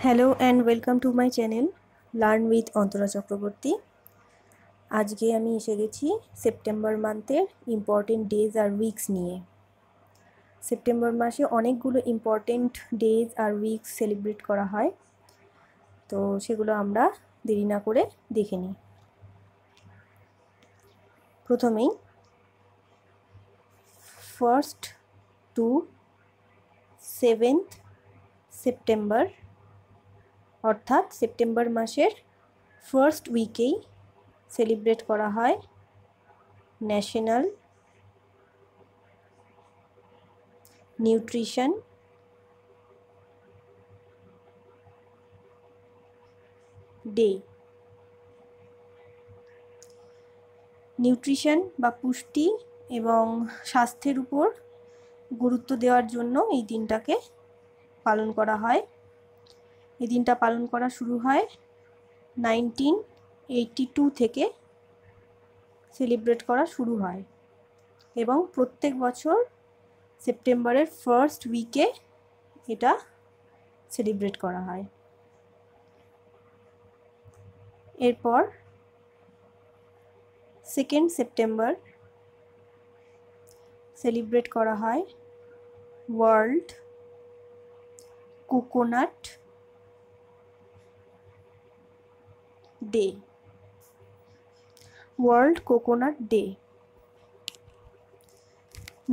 Hello and welcome to my channel learn with Antara Chakraborty. আজকে আমি এসে গেছি সেপ্টেম্বর মান্থের ইম্পর্টেন্ট ডেজ আর উইকস নিয়ে। সেপ্টেম্বর মাসে অনেকগুলো ইম্পর্টেন্ট ডেজ আর উইকস সেলিব্রেট করা হয়, তো সেগুলো আমরা দেরি না করে দেখে নিই। প্রথমেই 1st to 7th সেপ্টেম্বর, অর্থাৎ সেপ্টেম্বর মাসের ফার্স্ট উইকেই সেলিব্রেট করা হয় ন্যাশনাল নিউট্রিশন ডে। নিউট্রিশন বা পুষ্টি এবং স্বাস্থ্যের উপর গুরুত্ব দেওয়ার জন্য এই দিনটাকে পালন করা হয়। এই দিনটা পালন করা শুরু হয় 1982 থেকে সেলিব্রেট করা শুরু হয় এবং প্রত্যেক বছর সেপ্টেম্বরের ফার্স্ট উইকে এটা সেলিব্রেট করা হয়। এরপর 2nd সেপ্টেম্বর সেলিব্রেট করা হয় world coconut day. World coconut day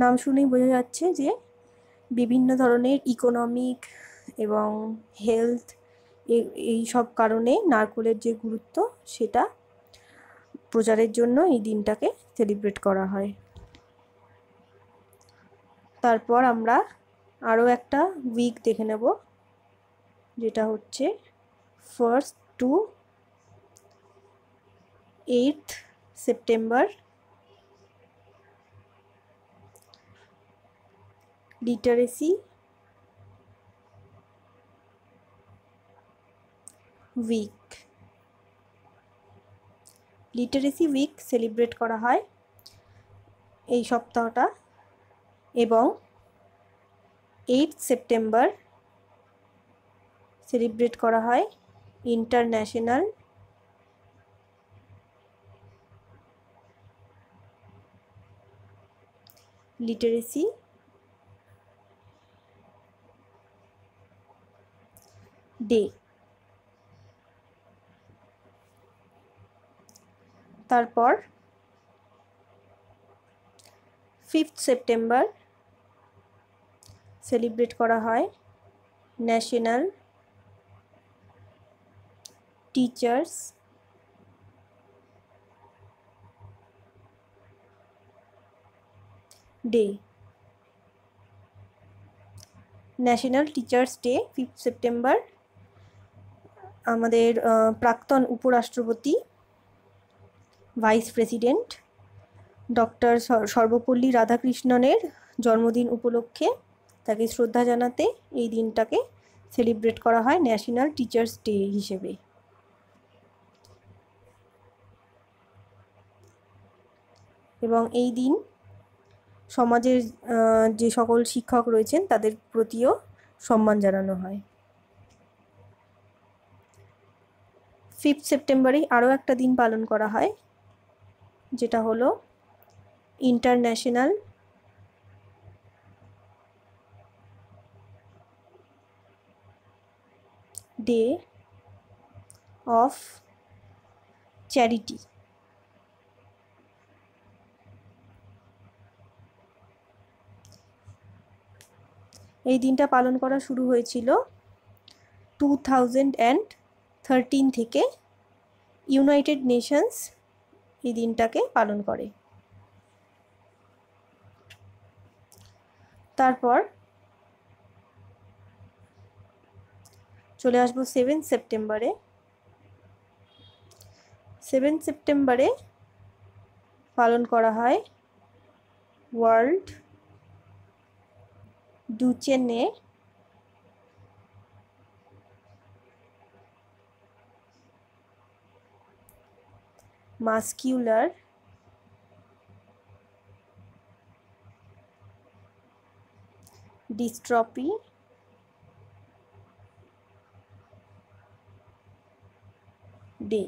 নাম শুনেই বোঝা যাচ্ছে যে বিভিন্ন ধরনের ইকোনমিক এবং হেলথ এই সব কারণে নারকেলের যে গুরুত্ব সেটা প্রচারের জন্য এই দিনটাকে সেলিব্রেট করা হয়। তারপর আমরা আরও একটা উইক দেখে নেব, যেটা হচ্ছে 1st to 8th September literacy week. Literacy week celebrate করা হয় এই সপ্তাহটা এবং 8th সেপ্টেম্বর সেলিব্রেট করা হয় ইন্টারন্যাশনাল লিটারেসি ডে। তারপর 5th সেপ্টেম্বর সেলিব্রেট করা হয় national teachers day. National teachers day 5th September আমাদের প্রাক্তন উপরাষ্ট্রপতি ভাইস প্রেসিডেন্ট ডক্টর সর্বপল্লী রাধাকৃষ্ণনের জন্মদিন উপলক্ষে তাকে শ্রদ্ধা জানাতে এই দিনটাকে সেলিব্রেট করা হয় ন্যাশনাল টিচার্স ডে হিসেবে। এবং এই দিন সমাজের যে সকল শিক্ষক রয়েছেন তাদের প্রতিও সম্মান জানানো হয়। 5th সেপ্টেম্বরেই আরও একটা দিন পালন করা হয়, যেটা হলো ইন্টারন্যাশনাল ডে অফ চ্যারিটি। এই দিনটা পালন করা শুরু হয়েছিল 2013 থেকে। ইউনাইটেড নেশনস এই দিনটাকে পালন করে। তারপর চলে আসবো 7th সেপ্টেম্বরে। 7th সেপ্টেম্বরে পালন করা হয় ওয়ার্ল্ড ডুচেনে মাস্কিউলার ডিস্ট্রফি ডে।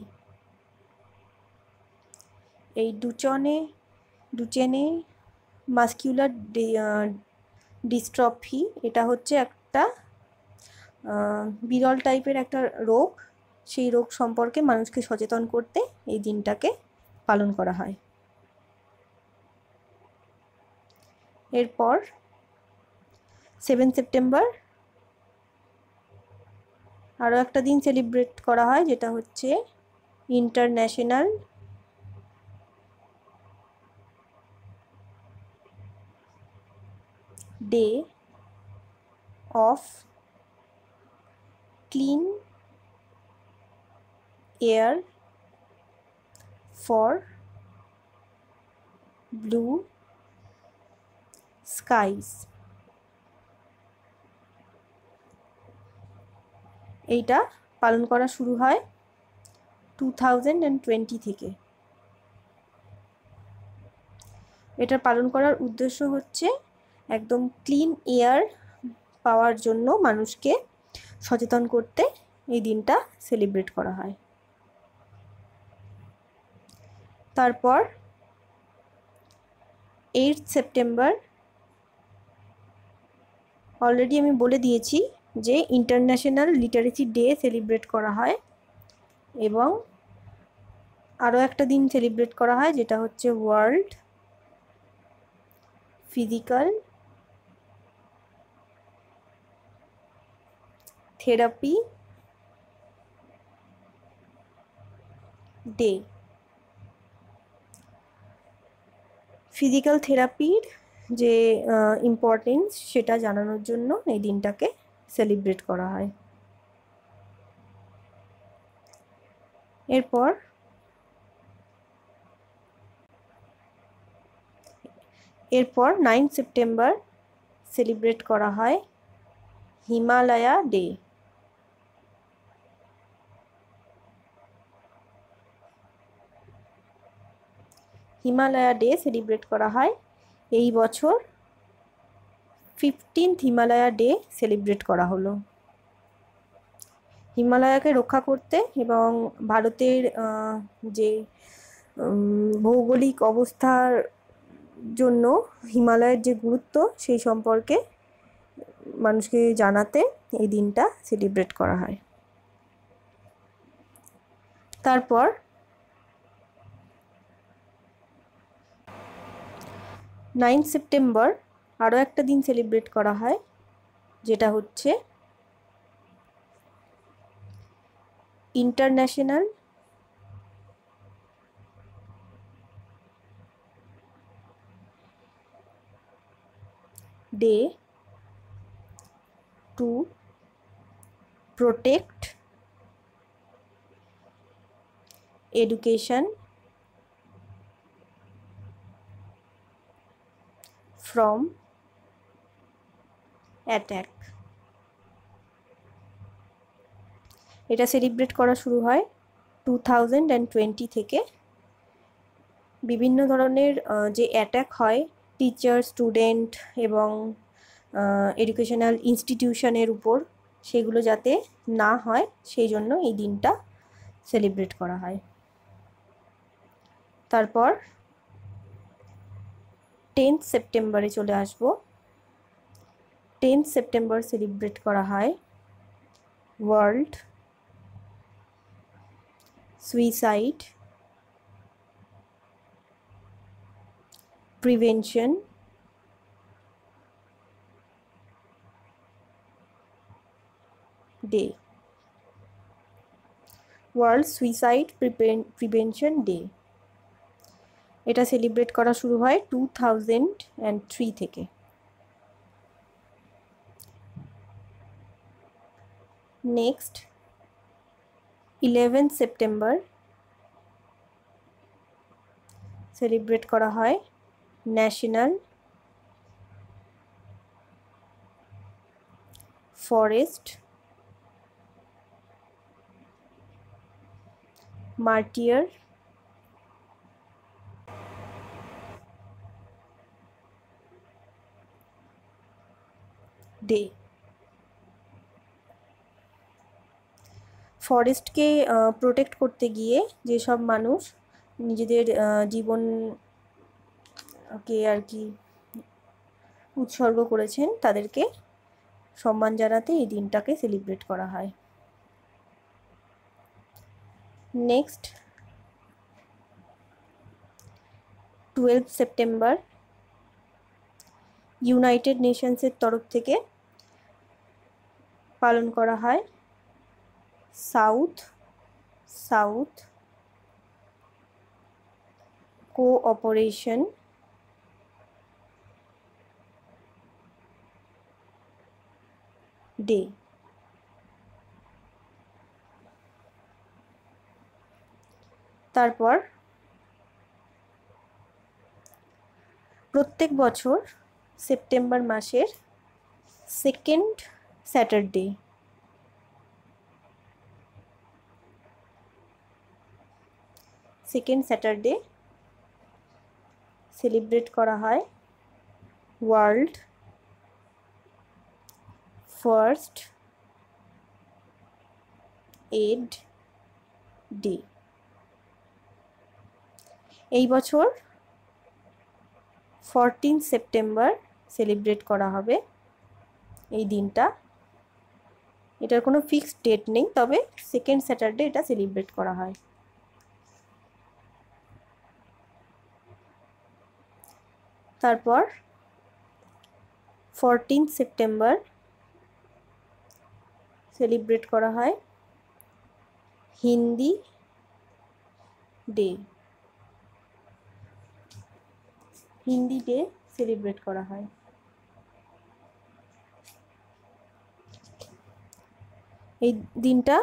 এই ডুচেনে মাস্কুলার ডিস্ট্রফি, এটা হচ্ছে একটা বিরল টাইপের একটা রোগ। সেই রোগ সম্পর্কে মানুষকে সচেতন করতে এই দিনটাকে পালন করা হয়। এরপর 7 সেপ্টেম্বর আরও একটা দিন সেলিব্রেট করা হয়, যেটা হচ্ছে international day of clean air for blue skies. এইটা পালন করা শুরু হয় 2020 থেকে। এটা পালন করার উদ্দেশ্য হচ্ছে একদম ক্লিন এয়ার পাওয়ার জন্য মানুষকে সচেতন করতে এই দিনটা সেলিব্রেট করা হয়। তারপর 8 সেপ্টেম্বর অলরেডি আমি বলে দিয়েছি যে ইন্টারন্যাশনাল লিটারেসি ডে সেলিব্রেট করা হয়, এবং আরও একটা দিন সেলিব্রেট করা হয় যেটা হচ্ছে world physical therapy day. Physical থেরাপির যে ইম্পর্টেন্স সেটা জানানোর জন্য এই দিনটাকে সেলিব্রেট করা হয়। এরপর 9 সেপ্টেম্বর সেলিব্রেট করা হয় Himalaya day. Himalaya day celebrate করা হয় এই বছর 15th হিমালয়া ডে সেলিব্রেট করা হলো। হিমালয়াকে রক্ষা করতে এবং ভারতের যে ভৌগোলিক অবস্থার জন্য হিমালয়ের যে গুরুত্ব সেই সম্পর্কে মানুষকে জানাতে এই দিনটা সেলিব্রেট করা হয়। তারপর 9 সেপ্টেম্বর আরও একটা দিন সেলিব্রেট করা হয়, যেটা হচ্ছে international day to protect education from attack. এটা সেলিব্রেট করা শুরু হয় 2020 থেকে। বিভিন্ন ধরনের যে অ্যাট্যাক হয় টিচার, স্টুডেন্ট এবং এডুকেশনাল ইনস্টিটিউশনের উপর, সেগুলো যাতে না হয় সেই জন্য এই দিনটা সেলিব্রেট করা হয়। তারপর 10th সেপ্টেম্বরে চলে আসব। 10th সেপ্টেম্বর সেলিব্রেট করা হয় world suicide prevention day. World suicide prevention day, এটা সেলিব্রেট করা শুরু হয় 2003 থেকে। নেক্সট 11 সেপ্টেম্বর সেলিব্রেট করা হয় ন্যাশনাল ফরেস্ট মার্টিয়ার ডে। ফরেস্টকে প্রোটেক্ট করতে গিয়ে যেসব মানুষ নিজেদের জীবনকে আর কি উৎসর্গ করেছেন তাদেরকে সম্মান জানাতে এই দিনটাকে সেলিব্রেট করা হয়। নেক্সট 12 সেপ্টেম্বর ইউনাইটেড নেশনসের তরফ থেকে পালন করা হয় সাউথ কোঅপারেশন ডে। তারপর প্রত্যেক বছর সেপ্টেম্বর মাসের সেকেন্ড স্যাটারডে সেলিব্রেট করা হয় ওয়ার্ল্ড ফার্স্ট এড ডে। এই বছর 14 সেপ্টেম্বর সেলিব্রেট করা হবে এই দিনটা। এটার কোনো ফিক্সড ডেট নেই, তবে সেকেন্ড স্যাটারডে এটা সেলিব্রেট করা হয়। তারপর 14 সেপ্টেম্বর সেলিব্রেট করা হয় হিন্দি ডে সেলিব্রেট করা হয়। এই দিনটা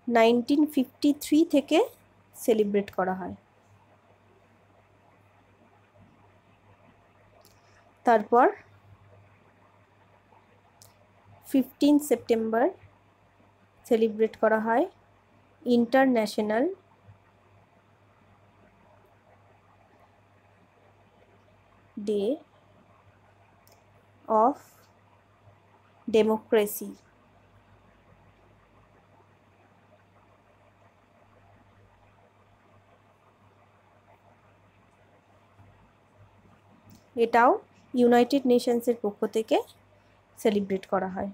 1953 থেকে সেলিব্রেট করা হয়। তারপর 15 সেপ্টেম্বর সেলিব্রেট করা হয় ইন্টারন্যাশনাল ডে অফ ডেমোক্রেসি। এটাও ইউনাইটেড নেশনসের পক্ষ থেকে সেলিব্রেট করা হয়।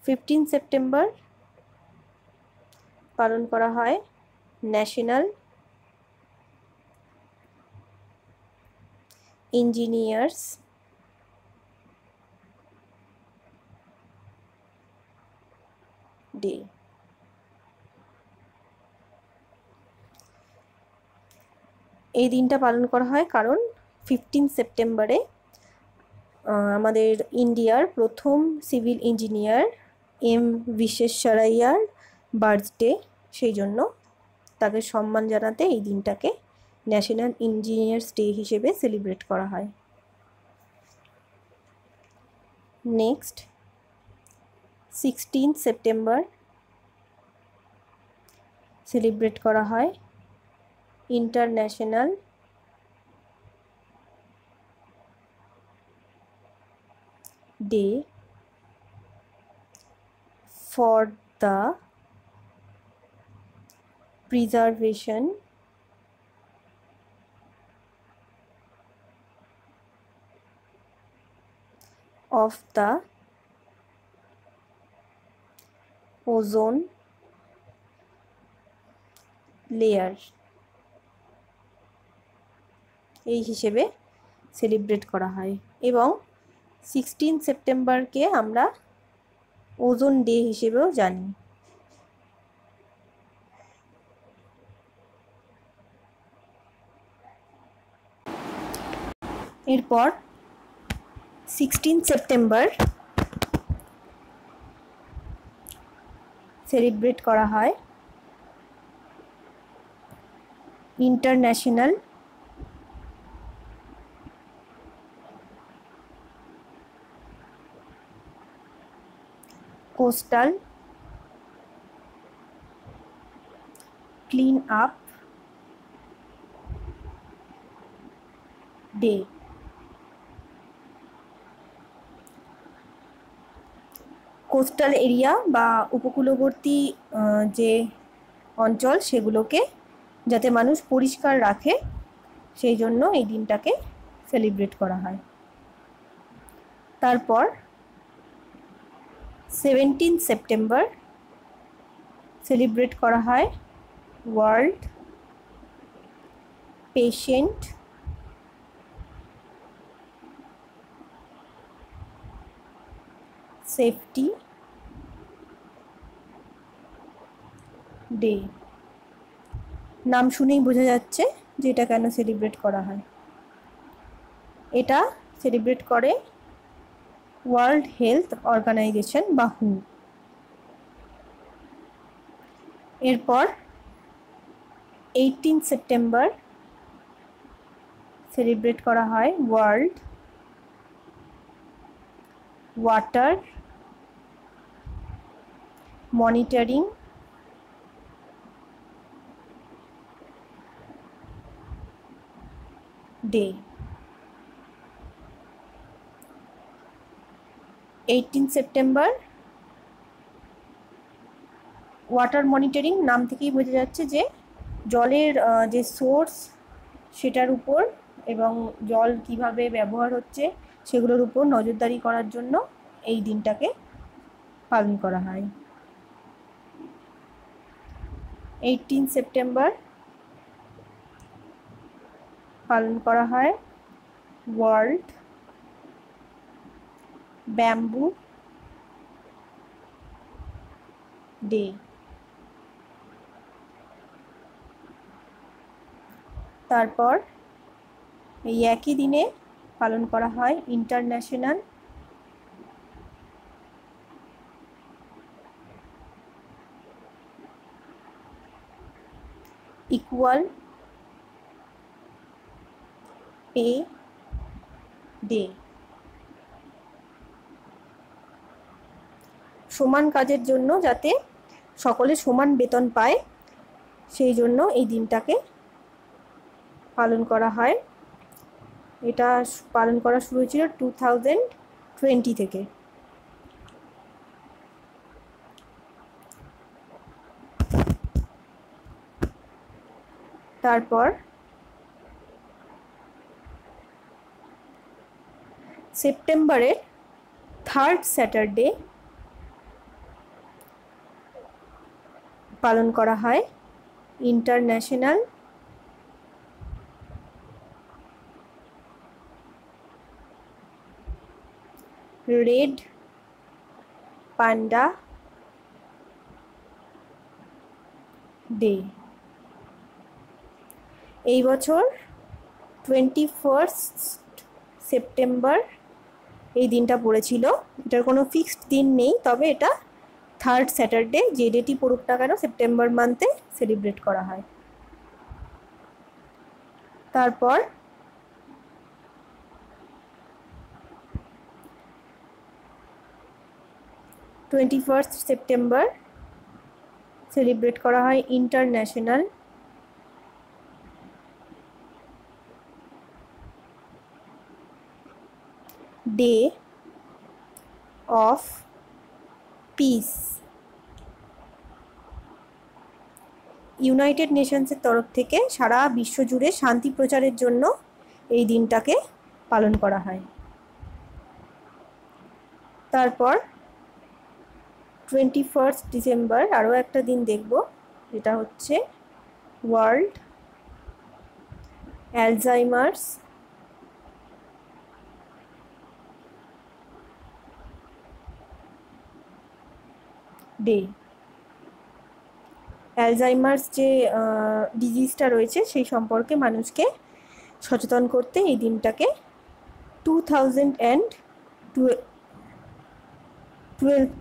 15 সেপ্টেম্বর পালন করা হয় ন্যাশনাল ইঞ্জিনিয়ার্স ডে। এই দিনটা পালন করা হয় কারণ 15 সেপ্টেম্বরে আমাদের ইন্ডিয়ার প্রথম সিভিল ইঞ্জিনিয়ার এম বিশ্বেশ্বরাইয়ার বার্থডে, সেই জন্য তাকে সম্মান জানাতে এই দিনটাকে ন্যাশনাল ইঞ্জিনিয়ার্স ডে হিসেবে সেলিব্রেট করা হয়। নেক্সট 16 সেপ্টেম্বর সেলিব্রেট করা হয় international day for the preservation of the ozone layer এই হিসেবে সেলিব্রেট করা হয়। এবং 16 সেপ্টেম্বরকে আমরা ওজোন ডে হিসেবেও জানি। এরপর 16 সেপ্টেম্বর সেলিব্রেট করা হয় international coastal clean up day. Coastal area বা উপকূলবর্তী যে অঞ্চল সেগুলোকে যাতে মানুষ পরিষ্কার রাখে সেই জন্য এই দিনটাকে সেলিব্রেট করা হয়। তারপর 17 সেপ্টেম্বর সেলিব্রেট করা হয় ওয়ার্ল্ড পেশেন্ট সেফটি ডে। নাম শুনেই বোঝা যাচ্ছে যে এটা কেন সেলিব্রেট করা হয়। এটা সেলিব্রেট করে ওয়ার্ল্ড হেলথ অর্গানাইজেশন বা হু। এরপর 18 সেপ্টেম্বর সেলিব্রেট করা হয় world water monitoring day. 18 September water monitoring নাম থেকেই বোঝা যাচ্ছে যে জলের যে সোর্স সেটার উপর এবং জল কিভাবে ব্যবহার হচ্ছে সেগুলোর উপর নজরদারি করার জন্য এই দিনটাকে পালন করা হয়। 18 সেপ্টেম্বর পালন করা হয় ওয়ার্ল্ড ব্যাম্বু ডে। তারপর এই একই দিনে পালন করা হয় ইন্টারন্যাশনাল ইকুয়াল পে ডে। সমান কাজের জন্য যাতে সকলে সমান বেতন পায় সেই জন্য এই দিনটাকে পালন করা হয়। এটা পালন করা শুরু হয়েছিল 2020 থেকে। তারপর সেপ্টেম্বরের 3rd স্যাটারডে পালন করা হয় ইন্টারন্যাশনাল রেড পান্ডা ডে। এই বছর 21 সেপ্টেম্বর এই দিনটা পড়েছিল। এটার কোনো ফিক্সড দিন নেই, তবে এটা 3rd স্যাটারডে যে ডেটই পড়ুক না কেন সেপ্টেম্বর মান্থে সেলিব্রেট করা হয়। তারপর 21 সেপ্টেম্বর সেলিব্রেট করা হয় international day of peace. United নেশনসের তরফ থেকে সারা বিশ্ব জুড়ে শান্তি প্রচারের জন্য এই দিনটাকে পালন করা হয়। তারপর 21 ডিসেম্বর আরও একটা দিন দেখব, যেটা হচ্ছে ওয়ার্ল্ড অ্যালজাইমার্স ডে। অ্যালজাইমার্স যে ডিজিজটা রয়েছে সেই সম্পর্কে মানুষকে সচেতন করতে এই দিনটাকে 2012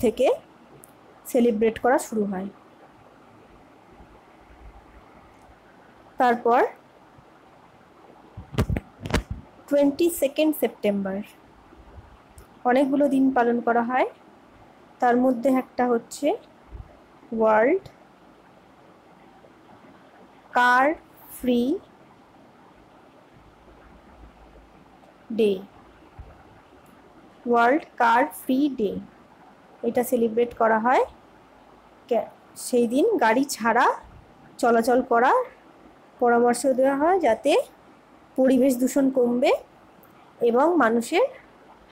থেকে সেলিব্রেট করা শুরু হয়। তারপর 22 সেপ্টেম্বর অনেকগুলো দিন পালন করা হয়। তার মধ্যে একটা হচ্ছে ওয়ার্ল্ড কার ফ্রি ডে। ওয়ার্ল্ড কার ফ্রি ডে এটা সেলিব্রেট করা হয়। সেই দিন গাড়ি ছাড়া চলাচল করার পরামর্শ দেওয়া হয়, যাতে পরিবেশ দূষণ কমবে এবং মানুষের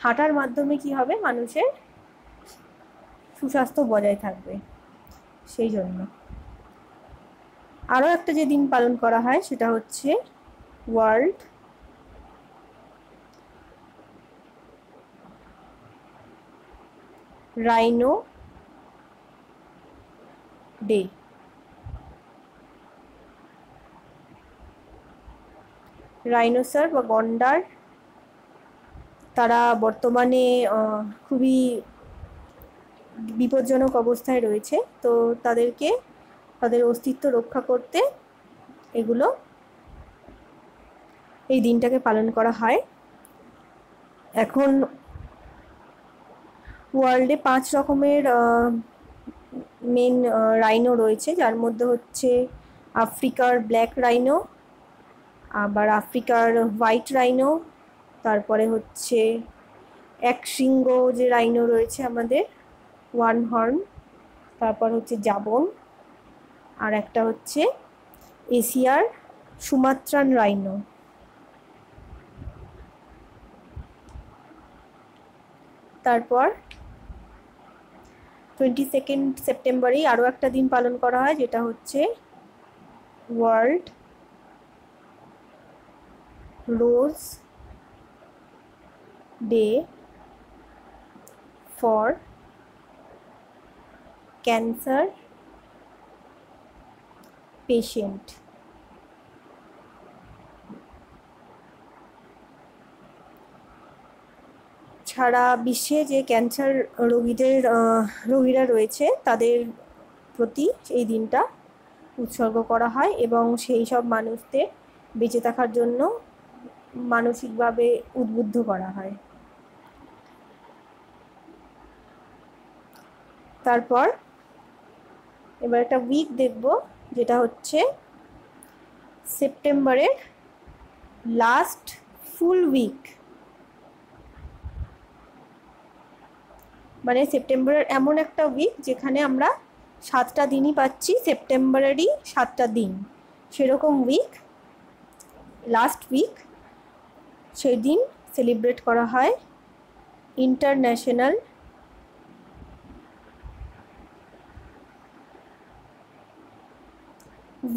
হাঁটার মাধ্যমে কি হবে, মানুষের সুস্বাস্থ্য বজায় থাকবে। সেই জন্য আরও একটা যে দিন পালন করা হয় সেটা হচ্ছে ওয়ার্ল্ড রাইনো ডে। রাইনোসর বা গন্ডার তারা বর্তমানে খুবই বিপজ্জনক অবস্থায় রয়েছে, তো তাদেরকে তাদের অস্তিত্ব রক্ষা করতে এই দিনটাকে পালন করা হয়। এখন ওয়ার্ল্ডে 5 রকমের মেন রাইনো রয়েছে, যার মধ্যে হচ্ছে আফ্রিকার ব্ল্যাক রাইনো, আবার আফ্রিকার হোয়াইট রাইনো, তারপরে হচ্ছে এক শৃঙ্গ যে রাইনো রয়েছে আমাদের, ওয়ান হর্ন, তারপর হচ্ছে জাবন, আর একটা হচ্ছে এশিয়ার সুমাত্রান রাইনো। তারপর 22 সেপ্টেম্বরেই আরও একটা দিন পালন করা হয়, যেটা হচ্ছে world rose day for cancer patient. সারা বিশ্বে যে ক্যান্সার রোগীরা রয়েছে তাদের প্রতি এই দিনটা উৎসর্গ করা হয় এবং সেই সব মানুষদের বেঁচে থাকার জন্য মানসিকভাবে উদ্বুদ্ধ করা হয়। তারপর এবার একটা উইক দেখব, যেটা হচ্ছে সেপ্টেম্বরের লাস্ট ফুল উইক। মানে সেপ্টেম্বরের এমন একটা উইক যেখানে আমরা 7টা দিনই পাচ্ছি, সেপ্টেম্বরেরই 7টা দিন, সেরকম উইক, লাস্ট উইক, সেই দিন সেলিব্রেট করা হয় international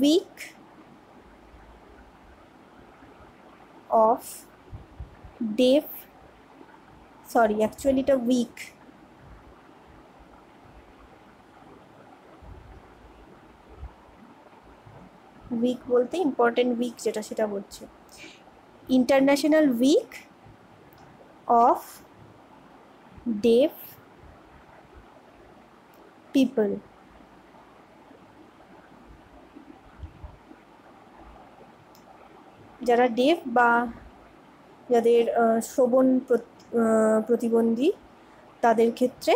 week of deaf, sorry actually এটা উইক, উইক বলতে ইম্পর্টেন্ট উইক যেটা সেটা বলছে, international week of deaf people. যারা ডেফ বা যাদের শ্রবণ প্রতিবন্ধী, তাদের ক্ষেত্রে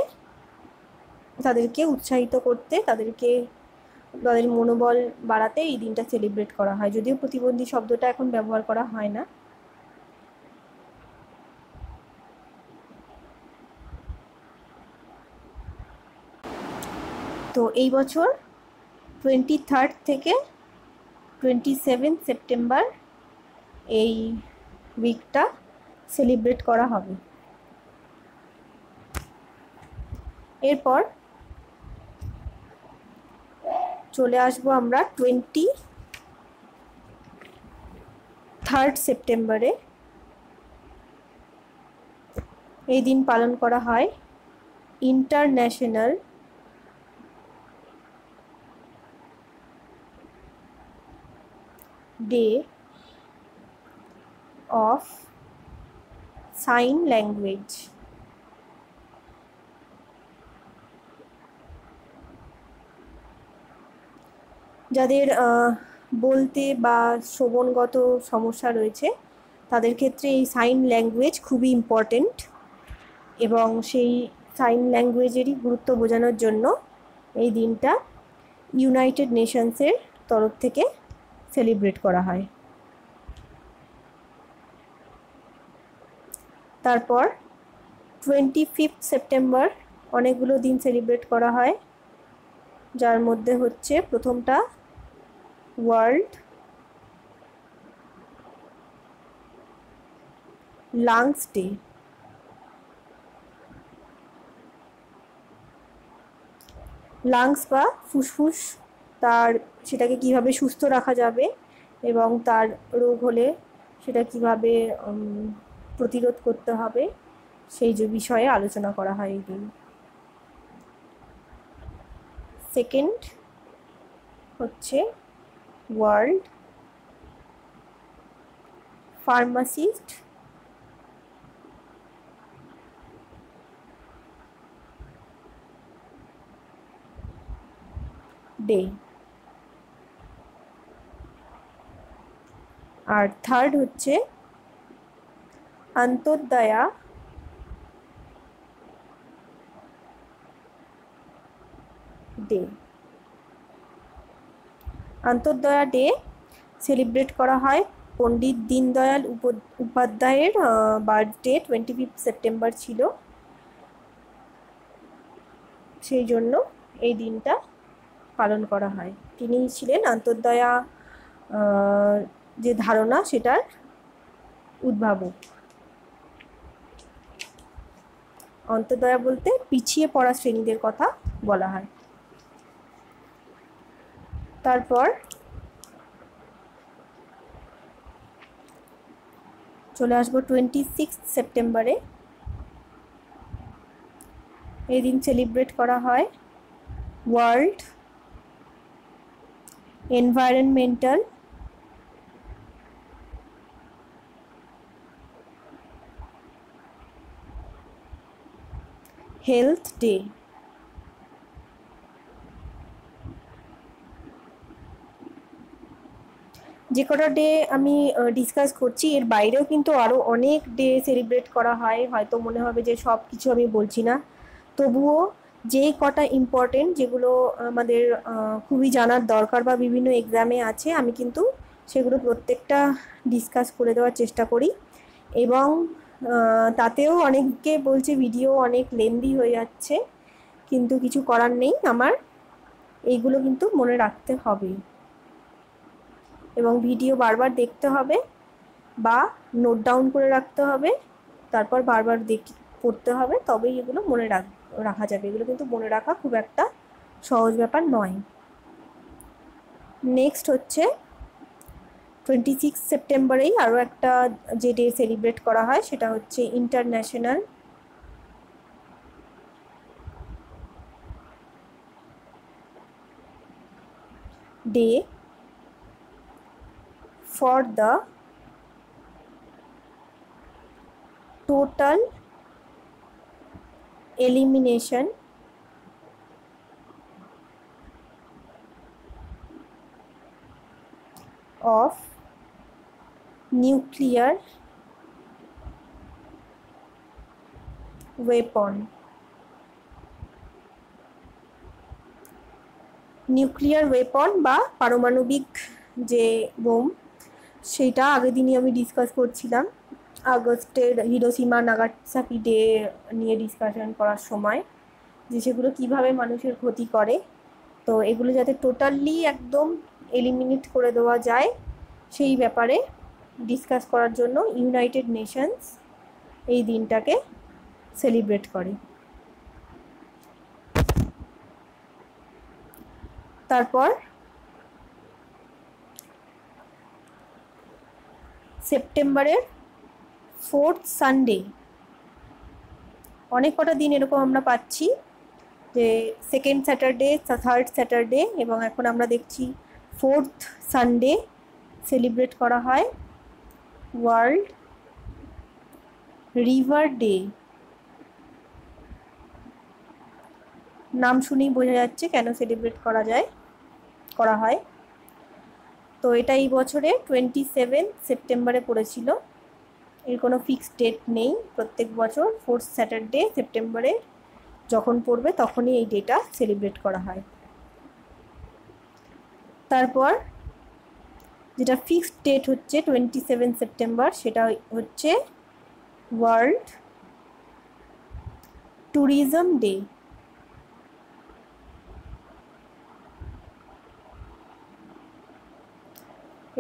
তাদেরকে উৎসাহিত করতে, তাদের মনোবল বাড়াতে এই দিনটা সেলিব্রেট করা হয়। যদিও প্রতিবন্ধী শব্দটা এখন ব্যবহার করা হয় না। তো এই বছর 23 থেকে 27 সেপ্টেম্বর এই উইকটা সেলিব্রেট করা হবে। এরপর চলে আসবো আমরা 23 সেপ্টেম্বরে। এই দিন পালন করা হয় international day of sign language. যাদের বলতে বা শ্রবণগত সমস্যা রয়েছে তাদের ক্ষেত্রে এই সাইন ল্যাঙ্গুয়েজ খুবই ইম্পর্টেন্ট, এবং সেই সাইন ল্যাঙ্গুয়েজেরই গুরুত্ব বোঝানোর জন্য এই দিনটা ইউনাইটেড নেশনসের তরফ থেকে সেলিব্রেট করা হয়। তারপর 25 সেপ্টেম্বর অনেকগুলো দিন সেলিব্রেট করা হয়, যার মধ্যে হচ্ছে প্রথমটা ওয়ার্ল্ড লাংস ডে। লাংস বা ফুসফুস, সেটাকে কিভাবে সুস্থ রাখা যাবে এবং তার রোগ হলে সেটা কিভাবে প্রতিরোধ করতে হবে সেই যে বিষয়ে আলোচনা করা হয় এই দিন। সেকেন্ড হচ্ছে ওয়ার্ল্ড ফার্মাসিস্ট ডে। আর থার্ড হচ্ছে অন্তোদয়া ডে। অন্তোদয়া ডে সেলিব্রেট করা হয় পণ্ডিত দীনদয়াল উপাধ্যায়ের বার্থডে 25 সেপ্টেম্বর ছিল, সেই জন্য এই দিনটা পালন করা হয়। তিনি ছিলেন অন্তোদয়া যে ধারণা সেটার উদ্ভাবক। অন্তোদয়া বলতে পিছিয়ে পড়া শ্রেণীদের কথা বলা হয়। তারপর চলে আসবো 26 সেপ্টেম্বরে। এই দিন সেলিব্রেট করা হয় ওয়ার্ল্ড এনভায়রনমেন্টাল হেলথ ডে। যে কটা ডে আমি ডিসকাস করছি এর বাইরেও কিন্তু আরও অনেক ডে সেলিব্রেট করা হয়, হয়তো মনে হবে যে সব কিছু আমি বলছি না, তবুও যে কটা ইম্পর্টেন্ট যেগুলো আমাদের খুবই জানার দরকার বা বিভিন্ন এক্সামে আছে আমি কিন্তু সেগুলো প্রত্যেকটা ডিসকাস করে দেওয়ার চেষ্টা করি। এবং তাতেও অনেকে বলছে ভিডিও অনেক লেন্দি হয়ে যাচ্ছে, কিন্তু কিছু করার নেই, আমার এইগুলো কিন্তু মনে রাখতে হবে এবং ভিডিও বারবার দেখতে হবে বা নোট ডাউন করে রাখতে হবে, তারপর বারবার পড়তে হবে, তবেই এগুলো মনে রাখা যাবে। এগুলো কিন্তু মনে রাখা খুব একটা সহজ ব্যাপার নয়। নেক্সট হচ্ছে 26 সেপ্টেম্বরেই আরও একটা যে ডে সেলিব্রেট করা হয় সেটা হচ্ছে international day for the total elimination of nuclear weapon। Nuclear weapon বা পারমাণবিক যে বোম, সেটা আগের দিনই আমি ডিসকাস করছিলাম আগস্টের হিরোশিমা নাগাসাকি ডে নিয়ে ডিসকাশন করার সময়, যে সেগুলো কীভাবে মানুষের ক্ষতি করে। তো এগুলো যাতে টোটালি একদম এলিমিনেট করে দেওয়া যায় সেই ব্যাপারে ডিসকাস করার জন্য ইউনাইটেড নেশনস এই দিনটাকে সেলিব্রেট করে। তারপর সেপ্টেম্বরের 4th সানডে, অনেক কটা দিন এরকম আমরা পাচ্ছি যে সেকেন্ড স্যাটারডে, থার্ড স্যাটারডে এবং এখন আমরা দেখছি 4th সানডে সেলিব্রেট করা হয় ওয়ার্ল্ড রিভার ডে। নাম শুনেই বোঝা যাচ্ছে কেন সেলিব্রেট করা হয়। তো এটা এই বছরে 27 সেপ্টেম্বরে পড়েছিল, এর কোনো ফিক্সড ডেট নেই, প্রত্যেক বছর 4th স্যাটারডে সেপ্টেম্বরে যখন পড়বে তখনই এই ডেটা সেলিব্রেট করা হয়। তারপর যেটা ফিক্সড ডেট হচ্ছে 27 সেপ্টেম্বর, সেটা হচ্ছে ওয়ার্ল্ড ট্যুরিজম ডে।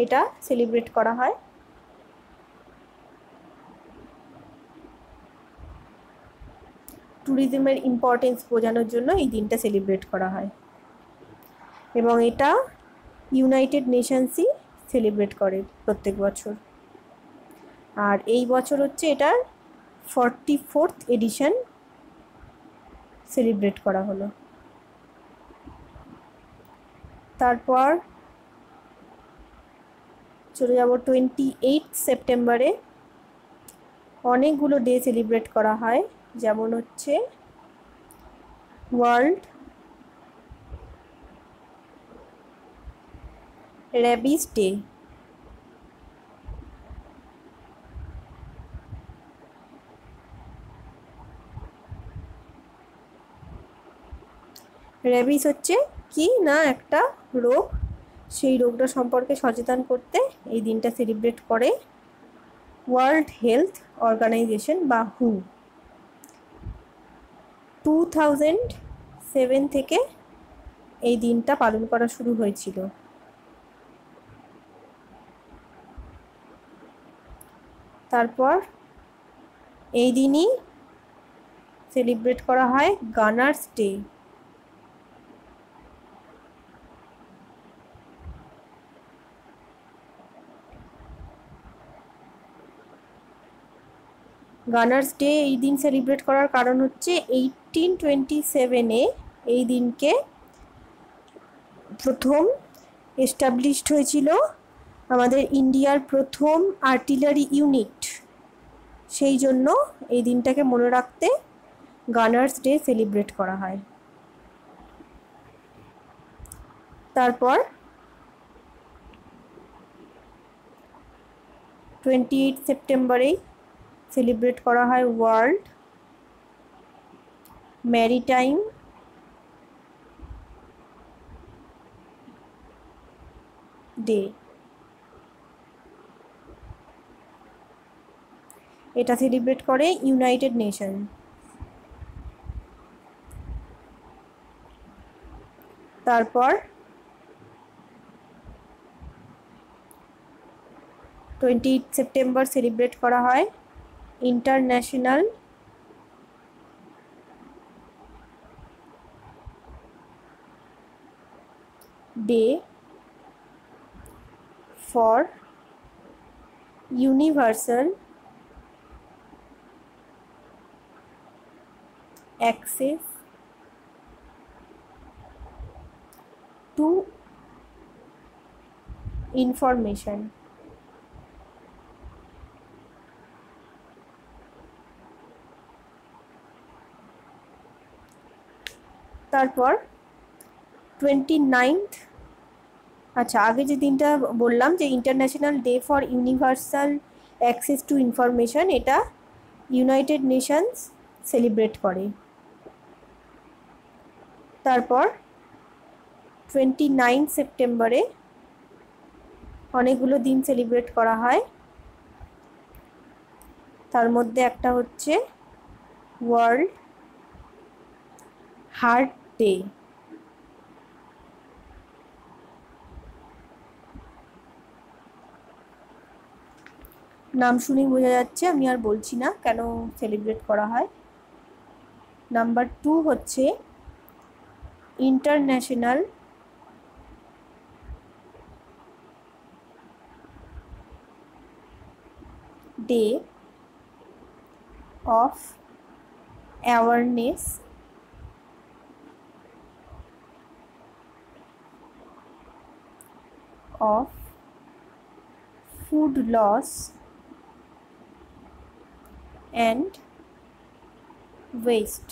এটা সেলিব্রেট করা হয়। ট্যুরিজমের ইম্পর্টেন্স বোঝানোর জন্য এই দিনটা সেলিব্রেট করা হয় এবং এটা ইউনাইটেড নেশনসই সেলিব্রেট করে প্রত্যেক বছর। আর এই বছর হচ্ছে এটার 44th এডিশন সেলিব্রেট করা হলো। তারপর চলে যাব 28 সেপ্টেম্বরে। অনেকগুলো ডে সেলিব্রেট করা হয়, যেমন হচ্ছে ওয়ার্ল্ড র্যাবিস ডে, র্যাবিস হচ্ছে কি না একটা রোগ, সেই রোগটা সম্পর্কে সচেতন করতে এই দিনটা সেলিব্রেট করে ওয়ার্ল্ড হেলথ অর্গানাইজেশন বা হু। 2007 থেকে এই দিনটা পালন করা শুরু হয়েছিল। তারপর এই দিনই সেলিব্রেট করা হয় গানার্স ডে। গানার্স ডে এই দিন সেলিব্রেট করার কারণ হচ্ছে 1827-এ এই দিনকে প্রথম এস্টাবলিশড হয়েছিল আমাদের ইন্ডিয়ার প্রথম আর্টিলারি ইউনিট। সেই জন্য এই দিনটাকে মনে রাখতে গানার্স ডে সেলিব্রেট করা হয়। তারপর 28 সেপ্টেম্বরেই সেলিব্রেট করা হয় ওয়ার্ল্ড ম্যারিটাইম ডে। এটা সেলিব্রেট করে ইউনাইটেড নেশন। তারপর 28 সেপ্টেম্বর সেলিব্রেট করা হয় international day for universal access to information. তারপর 29, আচ্ছা আগে যে দিনটা বললাম যে international day for universal access to information, এটা ইউনাইটেড নেশনস সেলিব্রেট করে। তারপর 29 সেপ্টেম্বরে অনেকগুলো দিন সেলিব্রেট করা হয়, তার মধ্যে একটা হচ্ছে ওয়ার্ল্ড হার্ট ডে। নাম শুনেই বোঝা যাচ্ছে, আমি আর বলছি না কেন সেলিব্রেট করা হয়। নাম্বার 2 হচ্ছে international day of awareness of food loss and waste।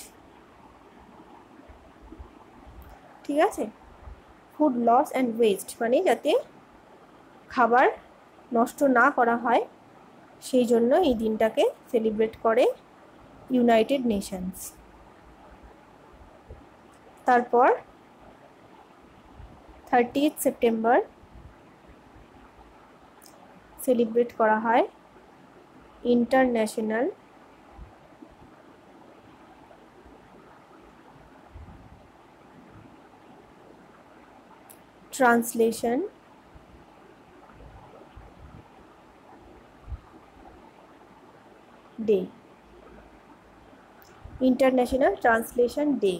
ঠিক আছে, ফুড লস অ্যান্ড ওয়েস্ট মানে যাতে খাবার নষ্ট না করা হয়, সেই জন্য এই দিনটাকে সেলিব্রেট করে ইউনাইটেড নেশনস। তারপর 30 সেপ্টেম্বর সেলিব্রেট করা হয় international translation day, international translation day.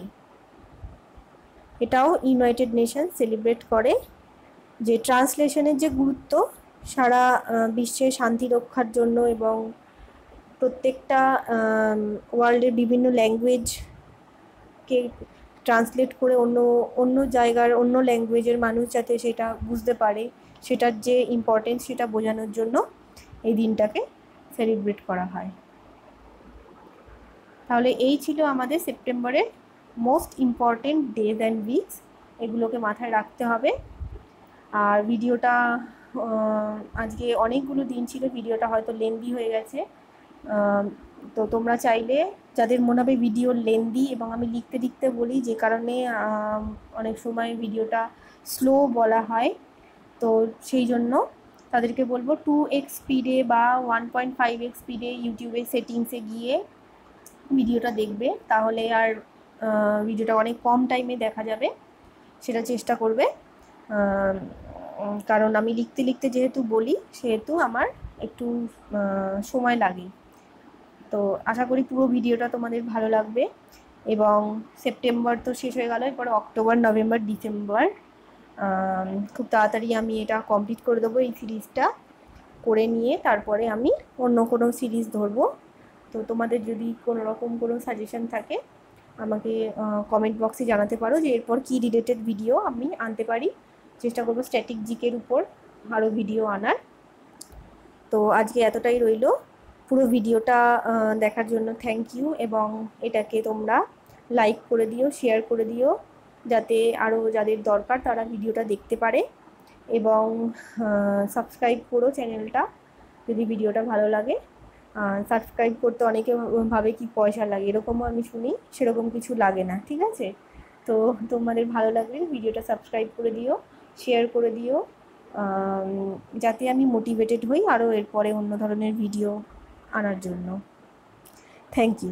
এটাও ইউনাইটেড নেশন সেলিব্রেট করে, যে ট্রান্সলেশনের যে গুরুত্ব সারা বিশ্বে শান্তি রক্ষার জন্য এবং প্রত্যেকটা ওয়ার্ল্ডের বিভিন্ন ল্যাঙ্গুয়েজকে ট্রান্সলেট করে অন্য অন্য জায়গার অন্য ল্যাঙ্গুয়েজের মানুষ যাতে সেটা বুঝতে পারে, সেটার যে ইম্পর্টেন্স সেটা বোঝানোর জন্য এই দিনটাকে সেলিব্রেট করা হয়। তাহলে এই ছিল আমাদের সেপ্টেম্বরের most important days and weeks, এগুলোকে মাথায় রাখতে হবে। আর ভিডিওটা আজকে অনেকগুলো দিন ছিল, ভিডিওটা হয়তো লেন্দি হয়ে গেছে, তো তোমরা চাইলে যাদের মনে হবে ভিডিও লেন্দি এবং আমি লিখতে লিখতে বলি যে কারণে অনেক সময় ভিডিওটা স্লো বলা হয়, তো সেই জন্য তাদেরকে বলবো 2x স্পিডে বা 1.5x স্পিডে ইউটিউবে সেটিংসে গিয়ে ভিডিওটা দেখবে, তাহলে আর ভিডিওটা অনেক কম টাইমে দেখা যাবে, সেটা চেষ্টা করবে। কারণ আমি লিখতে লিখতে যেহেতু বলি সেহেতু আমার একটু সময় লাগে। তো আশা করি পুরো ভিডিওটা তোমাদের ভালো লাগবে। এবং সেপ্টেম্বর তো শেষ হয়ে গেল, এরপরে অক্টোবর, নভেম্বর, ডিসেম্বর, খুব তাড়াতাড়ি আমি এটা কমপ্লিট করে দেবো। এই সিরিজটা করে নিয়ে তারপরে আমি অন্য কোনো সিরিজ ধরবো। তো তোমাদের যদি কোনো রকম কোনো সাজেশন থাকে আমাকে কমেন্ট বক্সে জানাতে পারো যে এরপর কী রিলেটেড ভিডিও আমি আনতে পারি। চেষ্টা করবো স্ট্যাটিক জিকের উপর আরও ভিডিও আনার। তো আজকে এতটাই রইল। পুরো ভিডিওটা দেখার জন্য থ্যাংক ইউ, এবং এটাকে তোমরা লাইক করে দিও, শেয়ার করে দিও, যাতে আরও যাদের দরকার তারা ভিডিওটা দেখতে পারে, এবং সাবস্ক্রাইব করো চ্যানেলটা যদি ভিডিওটা ভালো লাগে। সাবস্ক্রাইব করতে অনেকে ভাবে কি পয়সা লাগে, এরকমও আমি শুনি, সেরকম কিছু লাগে না, ঠিক আছে? তো তোমাদের ভালো লাগলে ভিডিওটা সাবস্ক্রাইব করে দিও, শেয়ার করে দিও, যাতে আমি মোটিভেটেড হই আরও এরপরে অন্য ধরনের ভিডিও আনার জন্য। Thank you.